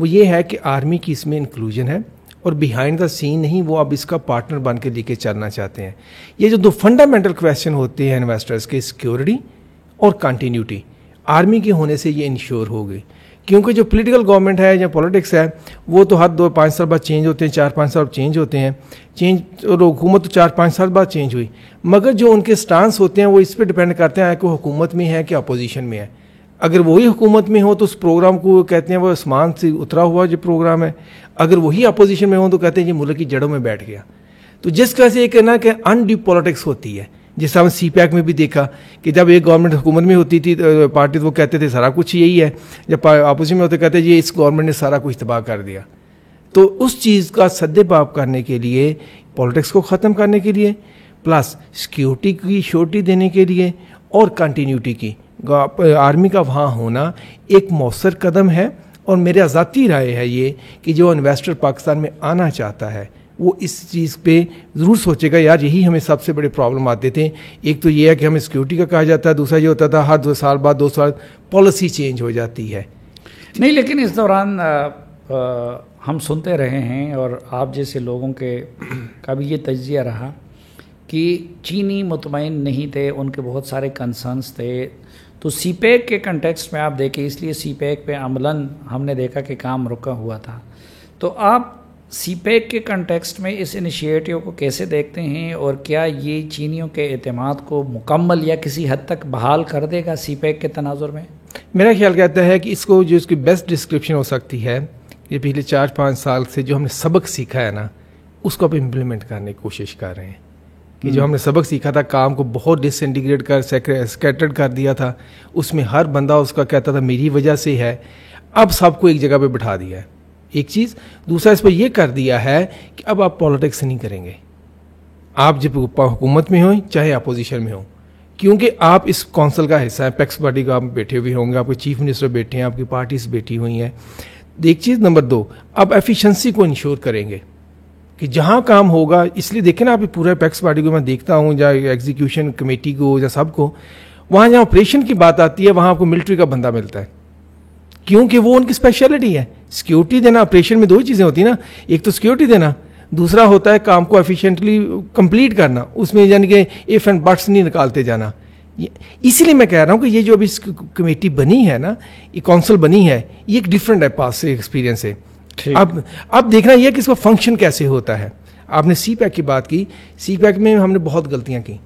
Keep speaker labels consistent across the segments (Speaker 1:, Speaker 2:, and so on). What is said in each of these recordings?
Speaker 1: وہ یہ ہے کہ آرمی کی اس میں انکلوژن ہے اور بیہائنڈ دا سین نہیں، وہ اب اس کا پارٹنر بن کے لے کے چلنا چاہتے ہیں. یہ جو دو فنڈامنٹل کویسچن ہوتے ہیں انویسٹرز کے، سیکیورٹی اور کنٹینیوٹی، آرمی کے ہونے سے یہ انشور ہو گئی. کیونکہ جو پولیٹیکل گورنمنٹ ہے یا پولیٹکس ہے وہ تو ہر 2-5 سال بعد چینج ہوتے ہیں، 4-5 سال چینج ہوتے ہیں، اور حکومت تو 4-5 سال بعد چینج ہوئی، مگر جو ان کے سٹانس ہوتے ہیں وہ اس پہ ڈپینڈ کرتے ہیں کہ وہ حکومت میں ہے کہ اپوزیشن میں ہے. اگر وہی حکومت میں ہو تو اس پروگرام کو کہتے ہیں وہ آسمان سے اترا ہوا جو پروگرام ہے، اگر وہی اپوزیشن میں ہو تو کہتے ہیں یہ ملک کی جڑوں میں بیٹھ گیا. تو جس کا سے یہ کہنا کہ انڈیو پولیٹکس ہوتی ہے، جس طرح سی پیک میں بھی دیکھا کہ جب ایک گورنمنٹ حکومت میں ہوتی تھی پارٹی تو وہ کہتے تھے سارا کچھ یہی ہے، جب اپوزیشن میں ہوتے کہتے یہ اس گورنمنٹ نے سارا کچھ تباہ کر دیا. تو اس چیز کا سدباب کرنے کے لیے، پولیٹکس کو ختم کرنے کے لیے، پلس سیکیورٹی کی شورٹی دینے کے لیے اور کنٹینیوٹی کی، آرمی کا وہاں ہونا ایک مؤثر قدم ہے. اور میرا ذاتی رائے ہے یہ کہ جو انویسٹر پاکستان میں آنا چاہتا ہے وہ اس چیز پہ ضرور سوچے گا. یار یہی ہمیں سب سے بڑے پرابلم آتے تھے، ایک تو یہ ہے کہ ہمیں سیکیورٹی کا کہا جاتا ہے، دوسرا یہ ہوتا تھا ہر 2 سال بعد 2 سال پالیسی چینج ہو جاتی ہے.
Speaker 2: نہیں، لیکن اس دوران ہم سنتے رہے ہیں اور آپ جیسے لوگوں کے کا بھی یہ تجزیہ رہا کہ چینی مطمئن نہیں تھے، ان کے بہت سارے کنسرنس تھے. تو سی پیک کے کنٹیکسٹ میں آپ دیکھیں، اس لیے سی پیک پہ عملاً ہم نے دیکھا کہ کام رکا ہوا تھا. تو آپ سی پیک کے کنٹیکسٹ میں اس انیشیٹو کو کیسے دیکھتے ہیں، اور کیا یہ چینیوں کے اعتماد کو مکمل یا کسی حد تک بحال کر دے گا سی پیک کے تناظر میں؟
Speaker 1: میرا خیال کہتا ہے کہ اس کو جو اس کی بیسٹ ڈسکرپشن ہو سکتی ہے، یہ پچھلے 4-5 سال سے جو ہم نے سبق سیکھا ہے نا، اس کو اب امپلیمنٹ کرنے کی کوشش کر رہے ہیں. کہ جو ہم نے سبق سیکھا تھا، کام کو بہت ڈس انٹیگریٹ کر اسکیٹرڈ کر دیا تھا، اس میں ہر بندہ اس کا کہتا تھا میری وجہ سے ہے، اب سب کو ایک جگہ پہ بٹھا دیا ہے. ایک چیز، دوسرا اس پہ یہ کر دیا ہے کہ اب آپ پالیٹکس نہیں کریں گے، آپ جب حکومت میں ہوں چاہے اپوزیشن میں ہوں، کیونکہ آپ اس کونسل کا حصہ ہیں، پیکس پارٹی کا آپ بیٹھے ہوئے ہوں گے، آپ کے چیف منسٹر بیٹھے ہیں، آپ کی پارٹیز بیٹھی ہوئی ہیں. ایک چیز. نمبر 2، اب ایفیشنسی کو انشور کریں گے کہ جہاں کام ہوگا، اس لیے دیکھیں نا آپ پورے پیکس پارٹی کو میں دیکھتا ہوں، یا ایگزیکیوشن کمیٹی کو یا سب کو، وہاں جہاں آپریشن کی بات آتی ہے وہاں آپ کو ملٹری کا بندہ ملتا ہے، کیونکہ وہ ان کی اسپیشلٹی ہے. سیکیورٹی دینا، آپریشن میں 2 چیزیں ہوتی ہیں نا، ایک تو سیکیورٹی دینا، دوسرا ہوتا ہے کام کو ایفیشینٹلی کمپلیٹ کرنا، اس میں یعنی کہ ایف اینڈ بٹس نہیں نکالتے جانا. اسی لیے میں کہہ رہا ہوں کہ یہ جو ابھی کمیٹی بنی ہے نا، یہ کونسل بنی ہے، یہ ایک ڈفرینٹ ہے پاس سے ایکسپیرینس سے. اب دیکھنا یہ کہ اس کا فنکشن کیسے ہوتا ہے. آپ نے سی پیک کی بات کی، سی پیک میں ہم نے بہت غلطیاں کی،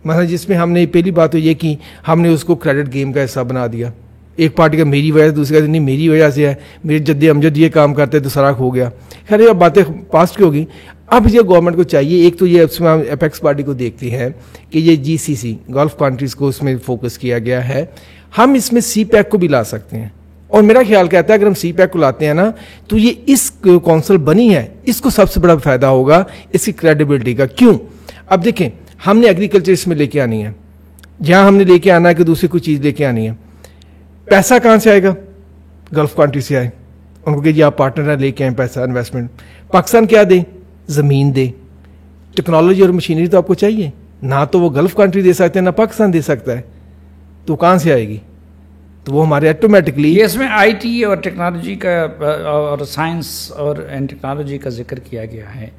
Speaker 1: مثلا جس میں ہم نے پہلی بات تو یہ کی، ہم نے اس کو کریڈٹ گیم کا حصہ بنا دیا. ایک پارٹی کا میری وجہ سے، دوسری کا نہیں میری وجہ سے ہے، میرے جد امجد یہ کام کرتے تو سراخ ہو گیا. خیر یہ باتیں پاسٹ کی ہوگی. اب یہ گورنمنٹ کو چاہیے، ایک تو یہ اس میں اپیکس پارٹی کو دیکھتی ہے کہ یہ جی سی سی گلف کنٹریز کو اس میں فوکس کیا گیا ہے، ہم اس میں سی پیک کو بھی لا سکتے ہیں. اور میرا خیال کہتا ہے اگر ہم سی پیک کو لاتے ہیں نا تو یہ اس کونسل بنی ہے، اس کو سب سے بڑا فائدہ ہوگا اس کی کریڈیبلٹی کا. کیوں؟ اب دیکھیں ہم نے ایگریکلچر اس میں لے کے آنی ہے، جہاں ہم نے لے کے آنا ہے کہ دوسری کوئی چیز لے کے آنی ہے. پیسہ کہاں سے آئے گا؟ گلف کنٹری سے آئے، ان کو کہ جی آپ پارٹنر لے کے آئیں پیسہ، انویسٹمنٹ. پاکستان کیا دے؟ زمین دے، ٹیکنالوجی اور مشینری تو آپ کو چاہیے، نہ تو وہ گلف کنٹری دے سکتے ہیں نہ پاکستان دے سکتا ہے، تو کہاں سے آئے گی؟ تو وہ ہمارے آٹومیٹکلی
Speaker 2: اس میں آئی ٹی اور ٹیکنالوجی کا اور سائنس اور ٹیکنالوجی کا ذکر کیا گیا ہے.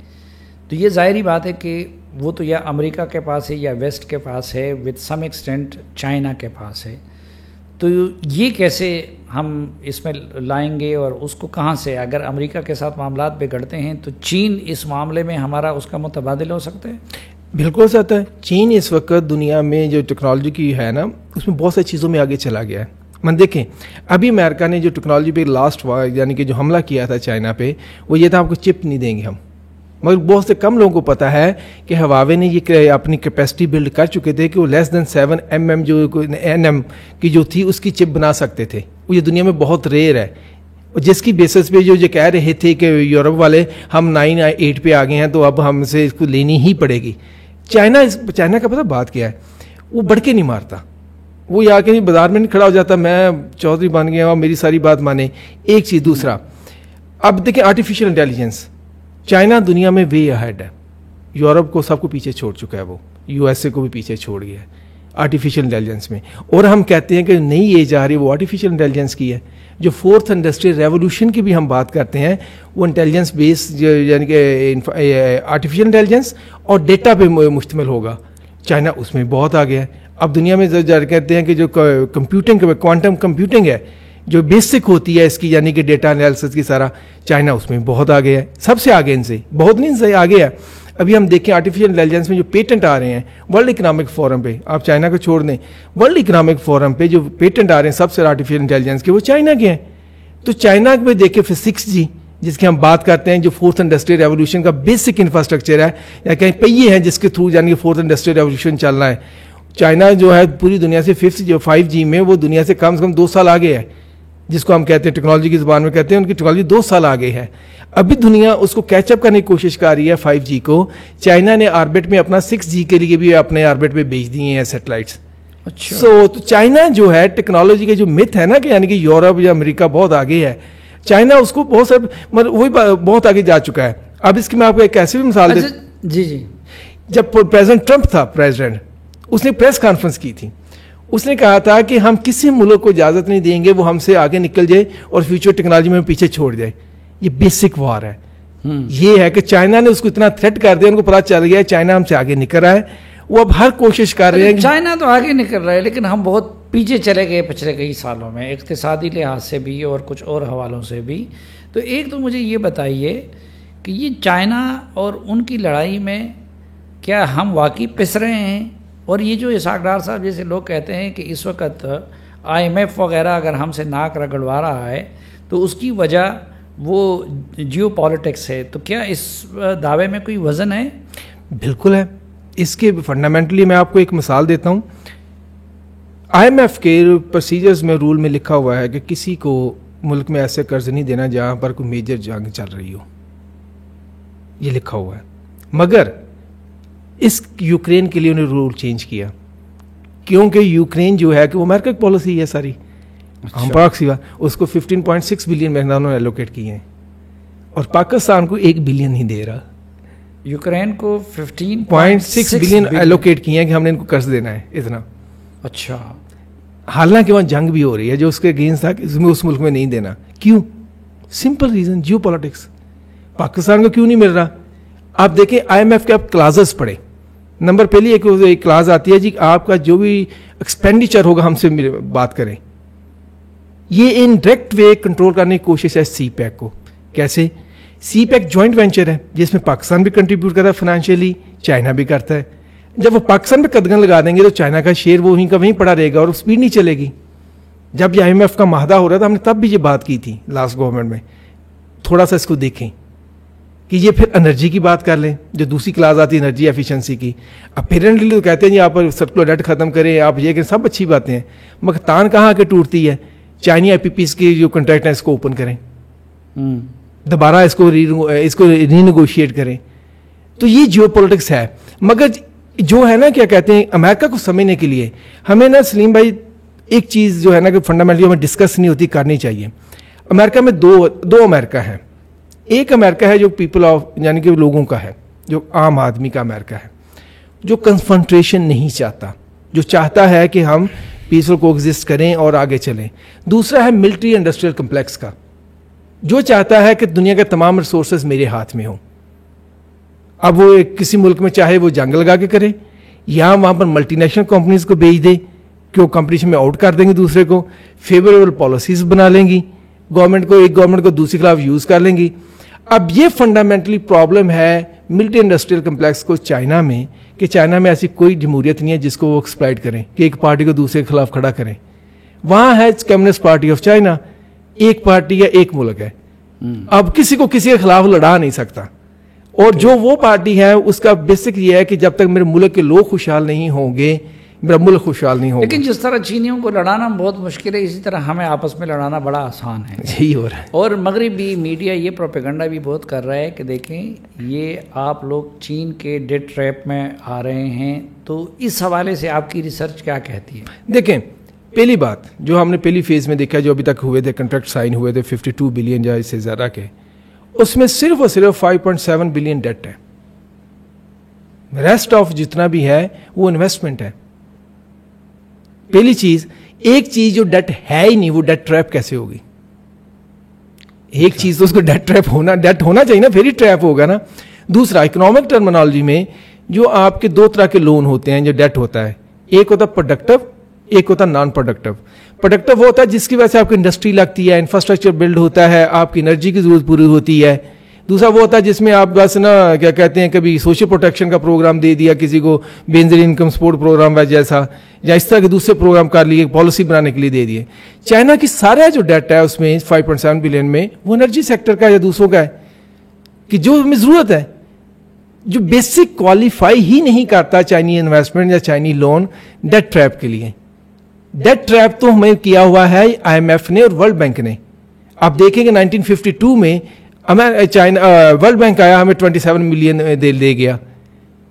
Speaker 2: تو یہ ظاہری بات ہے کہ وہ تو یا امریکہ کے پاس ہے یا ویسٹ کے پاس ہے، وتھ سم ایکسٹینٹ چائنا کے پاس ہے. تو یہ کیسے ہم اس میں لائیں گے اور اس کو کہاں سے؟ اگر امریکہ کے ساتھ معاملات بگڑتے ہیں تو چین اس معاملے میں ہمارا اس کا متبادل ہو سکتا ہے؟
Speaker 1: بالکل ہو سکتا ہے. چین اس وقت دنیا میں جو ٹیکنالوجی کی ہے نا، اس میں بہت ساری چیزوں میں آگے چلا گیا ہے. من دیکھیں ابھی امریکہ نے جو ٹیکنالوجی پہ لاسٹ یعنی کہ جو حملہ کیا تھا چائنا پہ، وہ یہ تھا آپ کو چپ نہیں دیں گے ہم، مگر بہت سے کم لوگوں کو پتہ ہے کہ ہواوے نے یہ اپنی کیپیسٹی بلڈ کر چکے تھے کہ وہ لیس دین 7 mm جو NM کی جو تھی اس کی چپ بنا سکتے تھے. وہ یہ دنیا میں بہت ریئر ہے، جس کی بیسس پہ جو کہہ رہے تھے کہ یورپ والے ہم 9-8 پہ آ گئے ہیں تو اب ہم سے اس کو لینی ہی پڑے گی. چائنا کا پتہ بات کیا ہے، وہ بڑھ کے نہیں مارتا، وہ یا کہ بازار میں نہیں کھڑا ہو جاتا میں چودھری بن گیا اور میری ساری بات مانے. ایک چیز. دوسرا اب دیکھیں آرٹیفیشیل انٹیلیجنس، چائنا دنیا میں وے اہیڈ ہے، یورپ کو سب کو پیچھے چھوڑ چکا ہے، وہ USA کو بھی پیچھے چھوڑ گیا ہے آرٹیفیشیل انٹیلیجنس میں. اور ہم کہتے ہیں کہ نئی ایج آ رہی ہے وہ آرٹیفیشیل انٹیلیجنس کی ہے. جو فورتھ انڈسٹریل ریولوشن کی بھی ہم بات کرتے ہیں وہ انٹیلیجنس بیس یعنی کہ آرٹیفیشل انٹیلیجنس اور ڈیٹا پہ مشتمل ہوگا. چائنا اس میں بہت آگے ہے. اب دنیا میں کہتے ہیں کہ جو کمپیوٹنگ کوانٹم کمپیوٹنگ ہے جو بیسک ہوتی ہے اس کی یعنی کہ ڈیٹا انالیسس کی سارا, چائنا اس میں بہت آگے ہے, سب سے آگے ان سے, بہت نہیں سے آگے ہے. ابھی ہم دیکھیں آرٹیفیشل انٹیلیجنس میں جو پیٹنٹ آ رہے ہیں ورلڈ اکنامک فورم پہ, آپ چائنا کو چھوڑ دیں, ورلڈ اکنامک فورم پہ جو پیٹنٹ آ رہے ہیں سب سے آرٹیفیشل انٹیلیجنس کے وہ چائنا کے ہیں. تو چائنا میں دیکھیں پھر 6G جس کی ہم بات کرتے ہیں جو فورتھ انڈسٹریل ریولوشن کا بیسک انفراسٹرکچر ہے یا کہیں پہیے ہیں جس کے تھرو یعنی کہ فورتھ انڈسٹریل ریولوشن چل رہا ہے. چائنا جو ہے پوری دنیا سے 5G میں وہ دنیا سے کم 2 سال آگے ہے, جس کو ہم کہتے ہیں ٹیکنالوجی کی زبان میں کہتے ہیں ان کی ٹیکنالوجی 2 سال آگے ہے. ابھی دنیا اس کو کیچ اپ کرنے کی کوشش کر رہی ہے 5G کو. چائنا نے آربٹ میں اپنا 6G کے لیے بھی اپنے آربٹ پہ بھیج دیے ہیں سیٹلائٹس. اچھا تو چائنا جو ہے ٹیکنالوجی کے جو متھ ہے نا کہ یعنی کہ یورپ یا امریکہ بہت آگے ہے, چائنا اس کو بہت سارے وہی بہت آگے جا چکا ہے. اب اس کی میں آپ کو ایک ایسی بھی مثال دے.
Speaker 2: جی
Speaker 1: جب پریزیڈنٹ ٹرمپ تھا پریزیڈنٹ, اس نے پریس کانفرنس کی تھی, اس نے کہا تھا کہ ہم کسی ملک کو اجازت نہیں دیں گے وہ ہم سے آگے نکل جائے اور فیوچر ٹیکنالوجی میں پیچھے چھوڑ جائے. یہ بیسک وار ہے. یہ ہے کہ چائنا نے اس کو اتنا تھریٹ کر دیا, ان کو پتا چل گیا چائنا ہم سے آگے نکل رہا ہے. وہ اب ہر کوشش کر رہے ہیں.
Speaker 2: چائنا تو آگے نکل رہا ہے لیکن ہم بہت پیچھے چلے گئے پچھلے کئی سالوں میں, اقتصادی لحاظ سے بھی اور کچھ اور حوالوں سے بھی. تو ایک تو مجھے یہ بتائیے کہ یہ چائنا اور ان کی لڑائی میں کیا ہم واقعی پس رہے ہیں؟ اور یہ جو اسحاق ڈار صاحب جیسے لوگ کہتے ہیں کہ اس وقت IMF وغیرہ اگر ہم سے ناک رگڑوا رہا ہے تو اس کی وجہ وہ جیو پالیٹکس ہے, تو کیا اس دعوے میں کوئی وزن ہے؟
Speaker 1: بالکل ہے. اس کے فنڈامنٹلی میں آپ کو ایک مثال دیتا ہوں. IMF کے پروسیجرز میں رول میں لکھا ہوا ہے کہ کسی کو ملک میں ایسے قرض نہیں دینا جہاں پر کوئی میجر جنگ چل رہی ہو, یہ لکھا ہوا ہے. مگر اس یوکرین کے لیے انہوں نے رول چینج کیا کیونکہ یوکرین جو ہے کہ وہ امریکہ کی پالیسی ہے ساری. ہم پاک سوا اس کو 15.6 بلین مہینہ انہوں نے ایلوکیٹ کیے ہیں اور پاکستان کو 1 بلین نہیں دے رہا.
Speaker 2: یوکرین کو
Speaker 1: 15.6 بلین ایلوکیٹ کیے ہیں کہ ہم نے ان کو قرض دینا ہے اتنا.
Speaker 2: اچھا,
Speaker 1: حالانکہ وہاں جنگ بھی ہو رہی ہے جو اس کے اگینسٹ تھا کہ اس ملک میں نہیں دینا. کیوں؟ Simple reason, geopolitics. Pakistan کو کیوں نہیں مل رہا؟ آپ دیکھیں IMF کے آپ کلازز پڑھیں. نمبر پہلی ایک کلاز آتی ہے جی آپ کا جو بھی ایکسپینڈیچر ہوگا ہم سے بات کریں. یہ ان ڈائریکٹ وے کنٹرول کرنے کی کوشش ہے سی پیک کو. کیسے؟ سی پیک جوائنٹ وینچر ہے جس میں پاکستان بھی کنٹریبیوٹ کرتا ہے فائنینشیلی, چائنا بھی کرتا ہے. جب وہ پاکستان پہ قدغن لگا دیں گے تو چائنا کا شیئر وہیں کا وہیں پڑا رہے گا اور اسپیڈ نہیں چلے گی. جب یہ IMF کا معاہدہ ہو رہا تھا ہم نے تب بھی یہ بات کی تھی لاسٹ گورنمنٹ میں. تھوڑا سا اس کو دیکھیں کہ یہ پھر انرجی کی بات کر لیں جو دوسری کلاس آتی ہے انرجی ایفیشنسی کی. اپیرنٹلی تو کہتے ہیں جی آپ سرکولر ڈیٹ ختم کریں, آپ یہ کہ سب اچھی باتیں ہیں, مگر تان کہاں کے ٹوٹتی ہے. چائنی IPPs کی جو کنٹریکٹ ہیں اس کو اوپن کریں, دوبارہ اس کو ری نیگوشیٹ کریں. تو یہ جیو پولیٹکس ہے. مگر جو ہے نا کیا کہتے ہیں امریکہ کو سمجھنے کے لیے ہمیں نا سلیم بھائی ایک چیز جو ہے نا کہ فنڈامنٹلی ہمیں ڈسکس نہیں ہوتی, کرنی چاہیے. امریکہ میں دو امریکہ ہیں. ایک امریکہ ہے جو پیپل آف یعنی کہ لوگوں کا ہے, جو عام آدمی کا امریکہ ہے, جو کنفرنٹریشن نہیں چاہتا, جو چاہتا ہے کہ ہم پیسفل کو ایگزسٹ کریں اور آگے چلیں. دوسرا ہے ملٹری انڈسٹریل کمپلیکس کا, جو چاہتا ہے کہ دنیا کے تمام ریسورسز میرے ہاتھ میں ہوں. اب وہ کسی ملک میں چاہے وہ جنگ لگا کے کرے یا وہاں پر ملٹی نیشنل کمپنیز کو بھیج دے کہ وہ کمپٹیشن میں آؤٹ کر دیں گے دوسرے کو, فیوریبل پالیسیز بنا لیں گی ایک گورنمنٹ کو دوسری خلاف یوز کر لیں گی. اب یہ فنڈامنٹلی پرابلم ہے ملٹری انڈسٹریل کمپلیکس کو چائنا میں کہ چائنا میں ایسی کوئی جمہوریت نہیں ہے جس کو وہ ایکسپلائٹ کریں کہ ایک پارٹی کو دوسرے کے خلاف کھڑا کریں. وہاں ہے کمیونسٹ پارٹی آف چائنا, ایک پارٹی ہے ایک ملک ہے. اب کسی کو کسی کے خلاف لڑا نہیں سکتا. اور جو وہ پارٹی ہے اس کا بیسک یہ ہے کہ جب تک میرے ملک کے لوگ خوشحال نہیں ہوں گے میرا ملک خوشحال نہیں ہوگا.
Speaker 2: لیکن جس طرح چینیوں کو لڑانا بہت مشکل ہے اسی طرح ہمیں آپس میں لڑانا بڑا آسان ہے.
Speaker 1: یہی ہو رہا ہے.
Speaker 2: اور مغربی میڈیا یہ پروپیگنڈا بھی بہت کر رہا ہے کہ دیکھیں یہ آپ لوگ چین کے ڈیٹ ٹریپ میں آ رہے ہیں. تو اس حوالے سے آپ کی ریسرچ کیا کہتی ہے؟
Speaker 1: دیکھیں پہلی بات جو ہم نے پہلی فیز میں دیکھا جو ابھی تک ہوئے تھے کنٹریکٹ سائن ہوئے تھے 52 بلین یا اس سے زیادہ کے, اس میں صرف اور صرف 5.7 بلین ڈیٹ ہے. ریسٹ آف جتنا بھی ہے وہ انویسٹمنٹ ہے. پہلی چیز, ایک چیز جو ڈیٹ ہے ہی نہیں وہ ڈیٹ ٹریپ کیسے ہوگی؟ ایک چیز تو اس کو ڈیٹ ہونا چاہیے نا، پھر ہی ٹریپ ہوگا نا. دوسرا اکنامک ٹرمنالوجی میں جو آپ کے 2 طرح کے لون ہوتے ہیں جو ڈیٹ ہوتا ہے، ایک ہوتا ہے پروڈکٹیو، ایک ہوتا ہے نان پروڈکٹیو. پروڈکٹیو وہ ہوتا ہے جس کی وجہ سے آپ کی انڈسٹری لگتی ہے، انفراسٹرکچر بلڈ ہوتا ہے، آپ کی انرجی کی ضرورت پوری ہوتی ہے. دوسرا وہ ہوتا ہے جس میں آپ بس نا کیا کہتے ہیں کبھی سوشل پروٹیکشن کا پروگرام دے دیا کسی کو، بینظیر انکم سپورٹ پروگرام جیسا، یا اس طرح کے دوسرے پروگرام کر لیے، پالیسی بنانے کے لیے دے دیے. چائنا کی سارا جو ڈیٹ ہے اس میں 5.7 بلین میں وہ انرجی سیکٹر کا یا دوسروں کا ہے، کہ جو ہمیں ضرورت ہے، جو بیسک کوالیفائی ہی نہیں کرتا چائنی انویسٹمنٹ یا چائنی لون ڈیٹ ٹریپ کے لیے. ڈیٹ ٹریپ تو ہمیں کیا ہوا ہے آئی ایم ایف نے اور ورلڈ بینک نے. آپ دیکھیں کہ 1952 میں ورلڈ بینک آیا، ہمیں 27 ملین دے گیا.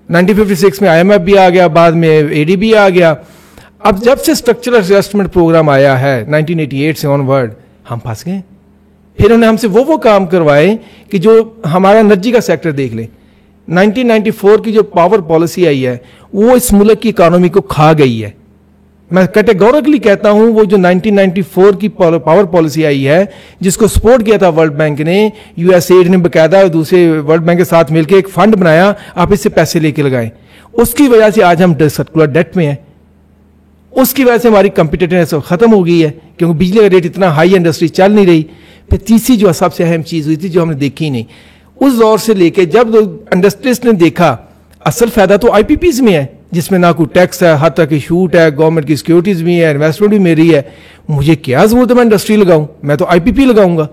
Speaker 1: 1956 میں آئی ایم ایف بھی آ گیا، بعد میں اے ڈی بی آ گیا. اب جب سے اسٹرکچرل ایڈجسٹمنٹ پروگرام آیا ہے 1988 سے آن ورڈ، ہم پھنس گئے. پھر انہوں نے ہم سے وہ کام کروائے کہ جو ہمارا انرجی کا سیکٹر دیکھ لیں. 1994 کی جو پاور پالیسی آئی ہے وہ اس ملک کی اکانومی کو کھا گئی ہے. میں کیٹیگورکلی کہتا ہوں وہ جو 1994 کی پاور پالیسی آئی ہے جس کو سپورٹ کیا تھا ورلڈ بینک نے، یو ایس ایڈ نے باقاعدہ دوسرے ورلڈ بینک کے ساتھ مل کے ایک فنڈ بنایا، آپ اس سے پیسے لے کے لگائیں. اس کی وجہ سے آج ہم سرکولر ڈیٹ میں ہیں. اس کی وجہ سے ہماری کمپیٹیٹنس ختم ہو گئی ہے کیونکہ بجلی کا ریٹ اتنا ہائی، انڈسٹری چل نہیں رہی. پھر تیسری جو سب سے اہم چیز ہوئی تھی جو ہم نے دیکھی نہیں، اس دور سے لے کے جب انڈسٹریز نے دیکھا اصل فائدہ تو آئی پی پیز میں ہے جس میں نہ کوئی ٹیکس ہے، ہر طرح کی چھوٹ ہے، گورنمنٹ کی سیکورٹیز بھی ہے، انویسٹمنٹ بھی میری ہے، مجھے کیا ضرورت ہے میں انڈسٹری لگاؤں، میں تو آئی پی پی لگاؤں گا.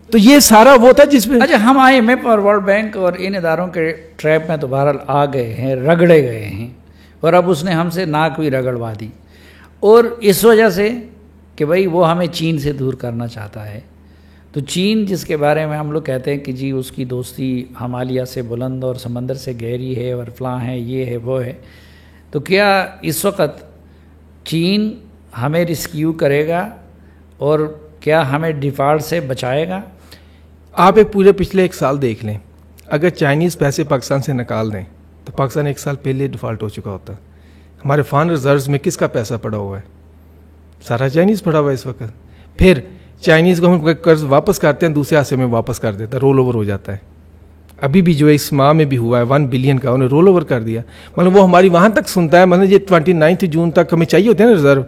Speaker 1: تو یہ سارا وہ تھا جس میں
Speaker 2: اچھا ہم آئی ایم ایف اور ورلڈ بینک اور ان اداروں کے ٹریپ میں تو بہرحال آ گئے ہیں، رگڑے گئے ہیں، اور اب اس نے ہم سے ناک بھی رگڑوا دی. اور اس وجہ سے کہ بھائی وہ ہمیں چین سے دور کرنا چاہتا ہے. تو چین جس کے بارے میں ہم لوگ کہتے ہیں کہ جی اس کی دوستی ہمالیہ سے بلند اور سمندر سے گہری ہے اور فلاں ہے، یہ ہے وہ ہے، تو کیا اس وقت چین ہمیں ریسکیو کرے گا اور کیا ہمیں ڈیفالٹ سے بچائے گا؟
Speaker 1: آپ ایک پورے پچھلے 1 سال دیکھ لیں، اگر چائنیز پیسے پاکستان سے نکال دیں تو پاکستان 1 سال پہلے ڈیفالٹ ہو چکا ہوتا. ہمارے فارن ریزروز میں کس کا پیسہ پڑا ہوا ہے؟ سارا چائنیز پڑا ہوا ہے اس وقت. پھر چائنیز کو ہم قرض واپس کرتے ہیں، دوسرے حصے میں واپس کر دیتا ہے، رول اوور ہو جاتا ہے. ابھی بھی جو اس ماہ میں بھی ہوا ہے 1 بلین کا انہیں رول اوور کر دیا. مطلب وہ ہماری وہاں تک سنتا ہے، مطلب یہ 29 جون تک ہمیں چاہیے ہوتے ہیں نا ریزرو،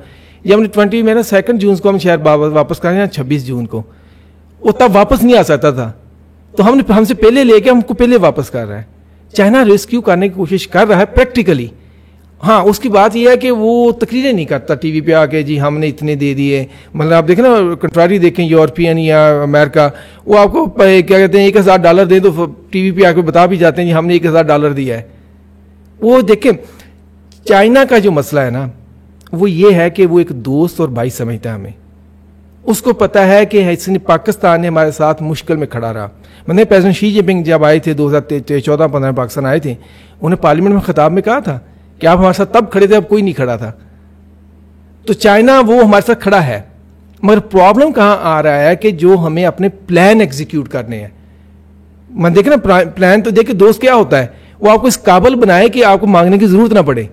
Speaker 1: یہ ہم نے 2 جون کو ہم شاید واپس کریں یا 26 جون کو، وہ تب واپس نہیں آ سکتا تھا. تو ہم سے پہلے لے کے ہم کو پہلے واپس کر رہا ہے. چائنا ریسکیو کرنے کی کوشش کر رہا ہے پریکٹیکلی. ہاں اس کی بات یہ ہے کہ وہ تقریریں نہیں کرتا ٹی وی پہ آ کے جی ہم نے اتنے دے دیے. مطلب آپ دیکھیں نا کنٹراری دیکھیں یورپین یا امریکہ، وہ آپ کو کیا کہتے ہیں $1000 دیں تو ٹی وی پہ آ کے بتا بھی جاتے ہیں جی ہم نے $1000 دیا ہے. وہ دیکھیں چائنا کا جو مسئلہ ہے نا وہ یہ ہے کہ وہ ایک دوست اور بھائی سمجھتا ہے ہمیں. اس کو پتہ ہے کہ پاکستان نے ہمارے ساتھ مشکل میں کھڑا رہا. میں نے پریزیڈنٹ شی جن پنگ جب آئے تھے 2014-15 میں پاکستان آئے تھے، انہیں پارلیمنٹ میں خطاب میں کہا تھا کہ آپ ہمارے ساتھ تب کھڑے تھے، اب کوئی نہیں کھڑا تھا. تو چائنا وہ ہمارے ساتھ کھڑا ہے، مگر پرابلم کہاں آ رہا ہے کہ جو ہمیں اپنے پلان ایگزیکیوٹ کرنے ہیں. میں دیکھیں نا پلان تو دیکھیں دوست کیا ہوتا ہے، وہ آپ کو اس قابل بنائے کہ آپ کو مانگنے کی ضرورت نہ پڑے.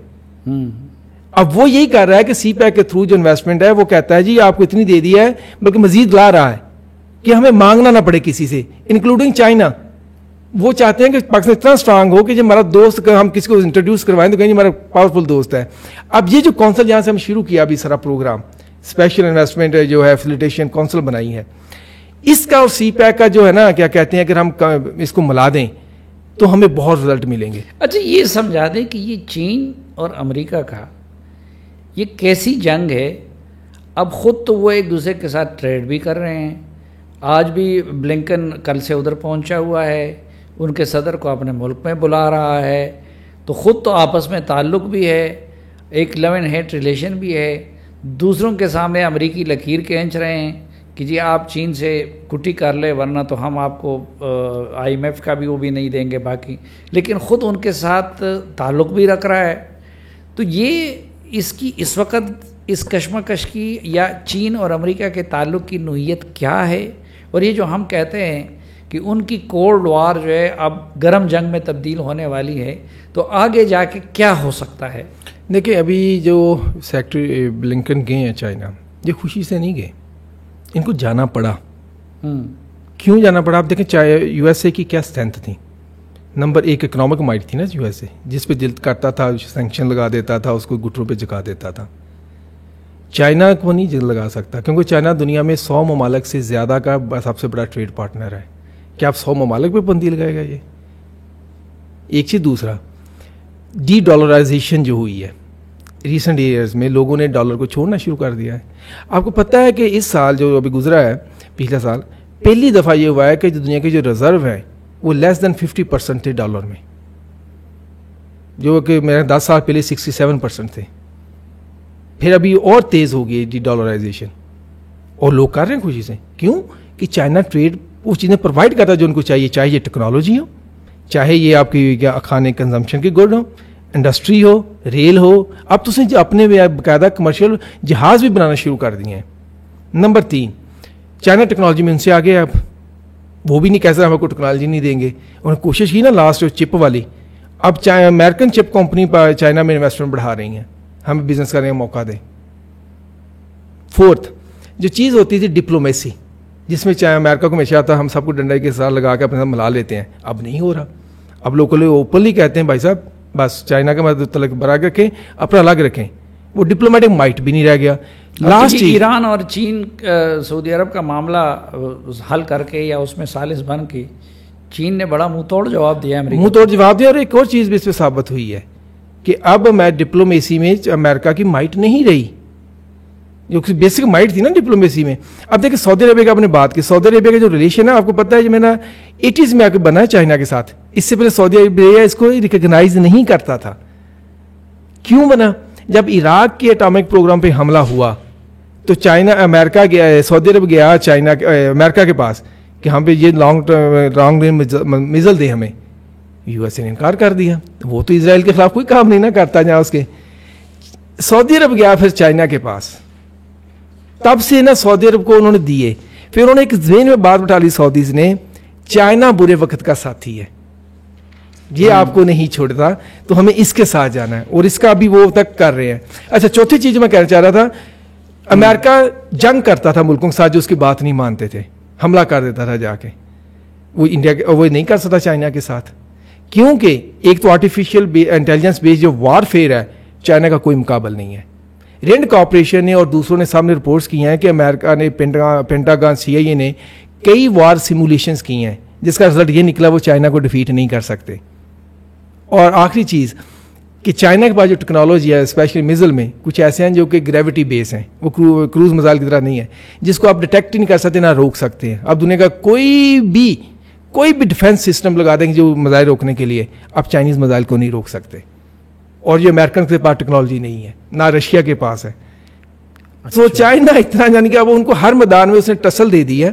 Speaker 1: اب وہ یہی کر رہا ہے کہ سی پیک کے تھرو جو انویسٹمنٹ ہے وہ کہتا ہے جی آپ کو اتنی دے دی ہے، بلکہ مزید لا رہا ہے کہ ہمیں مانگنا نہ پڑے کسی سے، انکلوڈنگ چائنا. وہ چاہتے ہیں کہ پاکستان اتنا اسٹرانگ ہو کہ جب ہمارا دوست ہم کسی کو انٹروڈیوس کروائیں تو کہیں ہمارا پاورفل دوست ہے. اب یہ جو کونسل جہاں سے ہم شروع کیا ابھی سارا پروگرام اسپیشل انویسٹمنٹ جو ہے فیسیلیٹیشن کونسل بنائی ہے، اس کا اور سی پیک کا جو ہے نا کیا کہتے ہیں اگر ہم اس کو ملا دیں تو ہمیں بہت رزلٹ ملیں گے.
Speaker 2: اچھا یہ سمجھا دیں کہ یہ چین اور امریکہ کا یہ کیسی جنگ ہے؟ اب خود تو وہ ایک دوسرے کے ساتھ ٹریڈ بھی کر رہے ہیں، آج بھی بلنکن کل سے ادھر پہنچا ہوا ہے، ان کے صدر کو اپنے ملک میں بلا رہا ہے، تو خود تو آپس میں تعلق بھی ہے، ایک لو اینڈ ہیٹ ریلیشن بھی ہے. دوسروں کے سامنے امریکی لکیر کھینچ رہے ہیں کہ جی آپ چین سے کٹی کر لے ورنہ تو ہم آپ کو آئی ایم ایف کا بھی وہ بھی نہیں دیں گے باقی، لیکن خود ان کے ساتھ تعلق بھی رکھ رہا ہے. تو یہ اس کی اس وقت اس کشمکش کی یا چین اور امریکہ کے تعلق کی نوعیت کیا ہے؟ اور یہ جو ہم کہتے ہیں کہ ان کی کولڈ وار جو ہے اب گرم جنگ میں تبدیل ہونے والی ہے، تو آگے جا کے کیا ہو سکتا ہے؟
Speaker 1: دیکھیں ابھی جو سیکٹری بلنکن گئے ہیں چائنا، یہ خوشی سے نہیں گئے، ان کو جانا پڑا. کیوں جانا پڑا؟ آپ دیکھیں یو ایس اے کی کیا اسٹرینتھ تھی. نمبر 1 اکنامک مائٹ تھی نا یو ایس اے, جس پہ دل کرتا تھا سینکشن لگا دیتا تھا, اس کو گٹروں پہ جھکا دیتا تھا. چائنا کو نہیں جلد لگا سکتا, کیونکہ چائنا دنیا میں 100 ممالک سے زیادہ کا سب سے بڑا ٹریڈ پارٹنر ہے. کیا آپ 100 ممالک پہ پابندی لگائے گا یہ؟ ایک چیز. دوسرا, ڈی ڈالرائزیشن جو ہوئی ہے ریسنٹ ایئرز میں, لوگوں نے ڈالر کو چھوڑنا شروع کر دیا ہے. آپ کو پتہ ہے کہ اس سال جو ابھی گزرا ہے, پچھلا سال, پہلی دفعہ یہ ہوا ہے کہ جو دنیا کے جو ریزرو ہیں وہ لیس دین 50% تھے ڈالر میں, جو کہ میرے 10 سال پہلے 67% تھے. پھر ابھی اور تیز ہو گئی ڈی ڈالرائزیشن, اور لوگ کر رہے ہیں خوشی سے. کیوں؟ کہ چائنا ٹریڈ وہ چیزیں پرووائڈ کرتا ہے جو ان کو چاہیے, چاہے یہ ٹیکنالوجی ہو, چاہے یہ آپ کی کیا کھانے کنزمپشن کی گڈ ہو, انڈسٹری ہو, ریل ہو. اب تو اس نے اپنے باقاعدہ کمرشل جہاز بھی بنانا شروع کر دیے ہیں. نمبر 3, چائنا ٹیکنالوجی میں ان سے آگے. اب وہ بھی نہیں کہہ سکتے ہم کو ٹیکنالوجی نہیں دیں گے. انہوں نے کوشش کی نا لاسٹ چپ والی. اب امریکن چپ کمپنی چائنا میں انویسٹمنٹ بڑھا رہی ہیں, ہمیں بزنس کرنے کا موقع دیں. 4th, جو چیز ہوتی تھی ڈپلومیسی, جس میں چاہے امریکہ کو ہمیشہ آتا ہم سب کو ڈنڈا کے ساتھ لگا کے اپنے ساتھ ملا لیتے ہیں, اب نہیں ہو رہا. اب لوگ اوپنلی کہتے ہیں بھائی صاحب بس چائنا کا مدد تلک برا رکھیں, اپنا الگ رکھیں. وہ ڈپلومیٹک مائٹ بھی نہیں رہ گیا.
Speaker 2: لاسٹ ایران اور چین سعودی عرب کا معاملہ حل کر کے یا اس میں ثالث بن کے چین نے بڑا منہ توڑ جواب دیا,
Speaker 1: منہ توڑ جواب دیا. اور ایک اور چیز بھی اس پہ ثابت ہوئی ہے کہ اب میں ڈپلومیسی میں امریکہ کی مائٹ نہیں رہی, جو کہ بیسک مائٹ تھی نا ڈپلومیسی میں. اب دیکھیں سعودی عربیہ کا آپ نے بات کی, سعودی عربیہ کا جو ریلیشن ہے آپ کو پتہ ہے, جو میں نے 80s میں آ کے بنا ہے چائنا کے ساتھ. اس سے پہلے سعودی عربیہ اس کو ریکگنائز نہیں کرتا تھا. کیوں بنا؟ جب عراق کے اٹامک پروگرام پہ حملہ ہوا تو چائنا امریکہ گیا, سعودی عرب گیا چائنا امریکہ کے پاس کہ ہم پہ یہ لانگ رینج میزل دے ہمیں. یو ایس اے نے انکار کر دیا. وہ تو اسرائیل کے خلاف کوئی کام نہیں نہ کرتا جہاں اس کے. سعودی عرب گیا پھر چائنا کے پاس, تب سے نا سعودی عرب کو انہوں نے دیے. پھر انہوں نے ایک ذہن میں بات بٹھا لی سعودیز نے, چائنا برے وقت کا ساتھی ہے, یہ آپ کو نہیں چھوڑتا, تو ہمیں اس کے ساتھ جانا ہے, اور اس کا بھی وہ تک کر رہے ہیں. اچھا, چوتھی چیز میں کہنا چاہ رہا تھا, امریکہ جنگ کرتا تھا ملکوں کے ساتھ جو اس کی بات نہیں مانتے تھے, حملہ کر دیتا تھا جا کے. وہ انڈیا کے وہ نہیں کر سکتا چائنا کے ساتھ, کیونکہ ایک تو آرٹیفیشیل انٹیلیجنس بیس جو وار فیئر ہے, چائنا کا کوئی مقابل نہیں ہے. رینڈ کارپوریشن نے اور دوسروں نے سامنے رپورٹس کی ہیں کہ امریکہ نے پینٹاگان سی آئی اے نے کئی وار سیمولیشنز کی ہیں, جس کا رزلٹ یہ نکلا وہ چائنا کو ڈیفیٹ نہیں کر سکتے. اور آخری چیز کہ چائنا کے پاس جو ٹیکنالوجی ہے اسپیشلی میزل میں کچھ ایسے ہیں جو کہ گریوٹی بیس ہیں, وہ کروز میزائل کی طرح نہیں ہے جس کو آپ ڈیٹیکٹ نہیں کر سکتے نہ روک سکتے ہیں. اب دنیا کا کوئی بھی ڈیفینس سسٹم لگا دیں گے جو میزائل روکنے کے لیے, آپ چائنیز میزائل کو نہیں روک سکتے. اور یہ امریکن کے پاس ٹیکنالوجی نہیں ہے, نہ رشیا کے پاس ہے. تو چائنا اتنا یعنی کہ اب ان کو ہر میدان میں اس نے ٹسل دے دی ہے.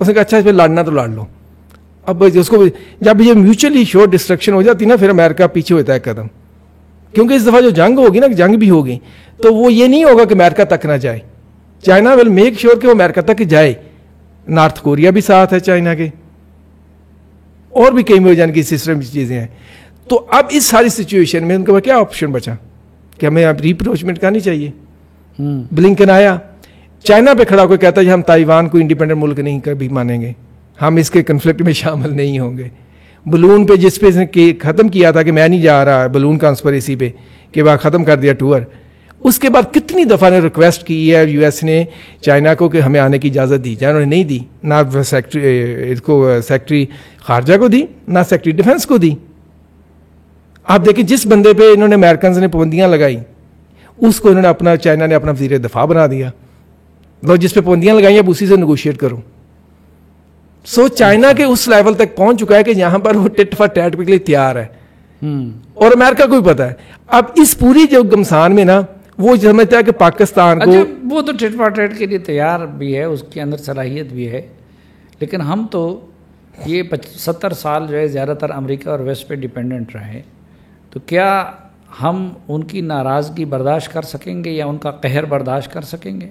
Speaker 1: اس نے کہا اچھا اس پہ لڑنا تو لڑ لو. اب اس کو جب یہ میوچلی شور ڈسٹرکشن ہو جاتی نا, پھر امریکہ پیچھے ہوتا ہے قدم, کیونکہ اس دفعہ جو جنگ ہوگی نا, جنگ بھی ہوگی تو وہ یہ نہیں ہوگا کہ امریکہ تک نہ جائے. چائنا ول میک شیور کہ وہ امریکہ تک جائے. نارتھ کوریا بھی ساتھ ہے چائنا کے, اور بھی کئی جان کی سسٹم چیزیں ہیں. تو اب اس ساری سچویشن میں ان کے پاس کیا آپشن بچا کہ ہمیں اب ریپروچمنٹ کرنی چاہیے. بلنکن آیا چائنا پہ کھڑا, کوئی کہتا ہے ہم تائیوان کو انڈیپینڈنٹ ملک نہیں کبھی مانیں گے, ہم اس کے کنفلکٹ میں شامل نہیں ہوں گے. بلون پہ جس پہ اس نے ختم کیا تھا کہ میں نہیں جا رہا بلون کانسپریسی پہ, کہ وہ ختم کر دیا ٹور. اس کے بعد کتنی دفعہ نے ریکویسٹ کی ہے یو ایس نے چائنا کو کہ ہمیں آنے کی اجازت دی جائے, انہوں نے نہیں دی. نہ سیکٹری خارجہ کو دی, نہ سیکٹری ڈیفینس کو دی. آپ دیکھیں جس بندے پہ انہوں نے امریکنز نے پابندیاں لگائی, اس کو انہوں نے چائنا نے اپنا وزیر دفاع بنا دیا. لو جس پہ پابندیاں لگائی اب اسی سے نیگوشیٹ کرو. چائنا کے اس لیول تک پہنچ چکا ہے کہ یہاں پر وہ ٹٹ فار ٹیٹ کے لیے تیار ہے, اور امریکہ کو بھی پتا ہے. اب اس پوری جو گمسان میں نا وہ سمجھتا ہے کہ پاکستان کو
Speaker 2: وہ تو ٹٹ فار ٹیٹ کے لیے تیار بھی ہے, اس کے اندر صلاحیت بھی ہے, لیکن ہم تو یہ 70 سال جو ہے زیادہ تر امریکہ اور ویسٹ پہ ڈپینڈنٹ رہے. تو کیا ہم ان کی ناراضگی برداشت کر سکیں گے یا ان کا قہر برداشت کر سکیں گے؟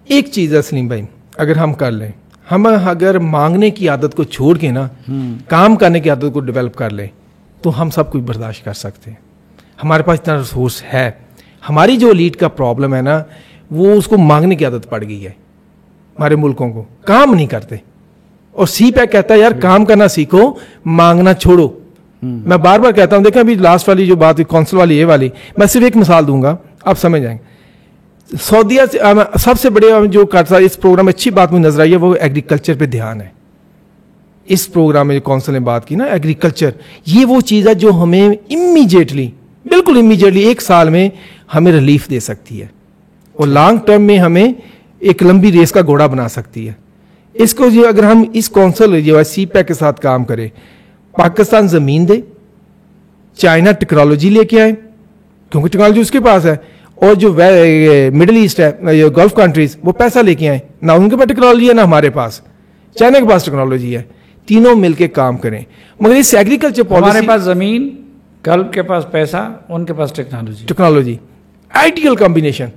Speaker 1: ایک چیز ہے سلیم بھائی, اگر ہم کر لیں, ہم اگر مانگنے کی عادت کو چھوڑ کے نا کام کرنے کی عادت کو ڈیولپ کر لیں تو ہم سب کچھ برداشت کر سکتے ہیں. ہمارے پاس اتنا ریسورس ہے. ہماری جو ایلیٹ کا پرابلم ہے نا, وہ اس کو مانگنے کی عادت پڑ گئی ہے. ہمارے ملکوں کو, کام نہیں کرتے. اور سی پیک کہتا ہے یار کام کرنا سیکھو, مانگنا چھوڑو. میں بار بار کہتا ہوں, دیکھیں ابھی لاسٹ والی جو بات کونسل والی یہ والی, میں صرف ایک مثال دوں گا, آپ سمجھ جائیں گے. سعودیہ سے سب سے بڑے جو اس پروگرام میں اچھی بات مجھے نظر آئی ہے وہ ایگریکلچر پہ دھیان ہے. اس پروگرام میں جو کونسل نے بات کی نا, ایگریکلچر, یہ وہ چیز ہے جو ہمیں امیجیٹلی, بالکل امیجیٹلی 1 سال میں ہمیں ریلیف دے سکتی ہے, اور لانگ ٹرم میں ہمیں ایک لمبی ریس کا گھوڑا بنا سکتی ہے. اس کو جو اگر ہم اس کونسل جو ہے سی پیک کے ساتھ کام کریں, پاکستان زمین دے, چائنا ٹیکنالوجی لے کے آئے کیونکہ ٹیکنالوجی اس کے پاس ہے, اور جو مڈل ایسٹ ہے, گلف کنٹریز, وہ پیسہ لے کے آئیں. نہ ان کے پاس ٹیکنالوجی ہے نہ ہمارے پاس, چائنا کے پاس ٹیکنالوجی ہے, تینوں مل کے کام کریں. مگر اس ایگریکلچر پالیسی,
Speaker 2: ہمارے پاس زمین, گلف کے پاس پیسہ, ان کے پاس
Speaker 1: ٹیکنالوجی, آئیڈیل کمبینیشن.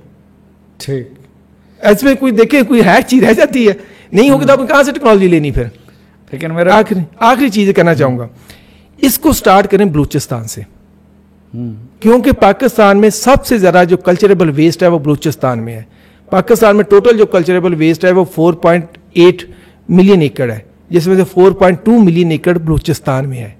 Speaker 2: ٹھیک,
Speaker 1: اس میں کوئی دیکھیں کوئی ہے چیز رہ جاتی ہے, نہیں ہوگی تو آپ کہاں سے ٹیکنالوجی لینی. پھر
Speaker 2: لیکن میرا
Speaker 1: آخری چیز کہنا چاہوں گا, اس کو سٹارٹ کریں بلوچستان سے, کیونکہ پاکستان میں سب سے زیادہ جو کلچریبل ویسٹ ہے وہ بلوچستان میں ہے. پاکستان میں ٹوٹل جو کلچریبل ویسٹ ہے وہ 4.8 ملین ایکڑ ہے, جس میں سے 4.2 ملین ایکڑ بلوچستان میں ہے.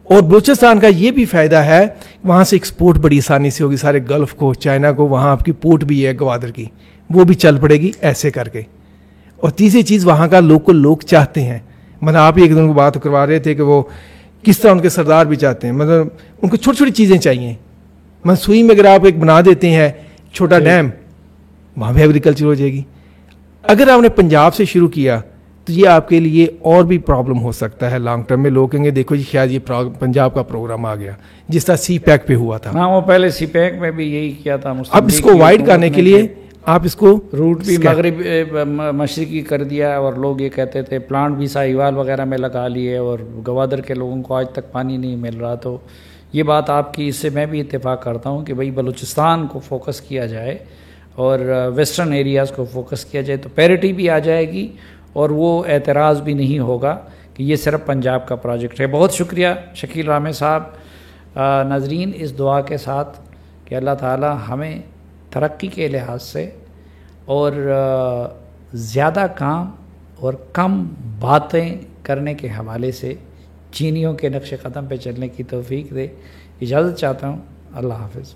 Speaker 1: اور بلوچستان کا یہ بھی فائدہ ہے, وہاں سے ایکسپورٹ بڑی آسانی سے ہوگی سارے گلف کو, چائنا کو. وہاں آپ کی پورٹ بھی ہے گوادر کی, وہ بھی چل پڑے گی ایسے کر کے. اور تیسری چیز, وہاں کا لوکل لوگ چاہتے ہیں, مطلب آپ ایک دن کو بات کروا رہے تھے کہ وہ کس طرح ان کے سردار بھی چاہتے ہیں, مطلب ان کو چھوٹی چھوٹی چیزیں چاہیے. مطلب سوئی میں اگر آپ ایک بنا دیتے ہیں چھوٹا ڈیم, وہاں بھی ایگریکلچر ہو جائے گی. اگر آپ نے پنجاب سے شروع کیا تو یہ آپ کے لیے اور بھی پرابلم ہو سکتا ہے لانگ ٹرم میں. لوگ کہیں گے دیکھو جی شاید یہ پنجاب کا پروگرام آ گیا, جس طرح سی پیک پہ ہوا تھا.
Speaker 2: ہاں, وہ پہلے سی پیک میں بھی یہی کیا تھا.
Speaker 1: اب اس کو وائڈ کرنے کے لیے آپ اس کو
Speaker 2: روٹ بھی مغرب مشرقی کر دیا, اور لوگ یہ کہتے تھے پلانٹ بھی ساہیوال وغیرہ میں لگا لیے, اور گوادر کے لوگوں کو آج تک پانی نہیں مل رہا. تو یہ بات آپ کی, اس سے میں بھی اتفاق کرتا ہوں کہ بھئی بلوچستان کو فوکس کیا جائے اور ویسٹرن ایریاز کو فوکس کیا جائے, تو پیرٹی بھی آ جائے گی, اور وہ اعتراض بھی نہیں ہوگا کہ یہ صرف پنجاب کا پروجیکٹ ہے. بہت شکریہ شکیل رحمت صاحب. ناظرین, اس دعا کے ساتھ کہ اللہ تعالی ہمیں ترقی کے لحاظ سے اور زیادہ کام اور کم باتیں کرنے کے حوالے سے چینیوں کے نقش قدم پہ چلنے کی توفیق دے. اجازت چاہتا ہوں. اللہ حافظ.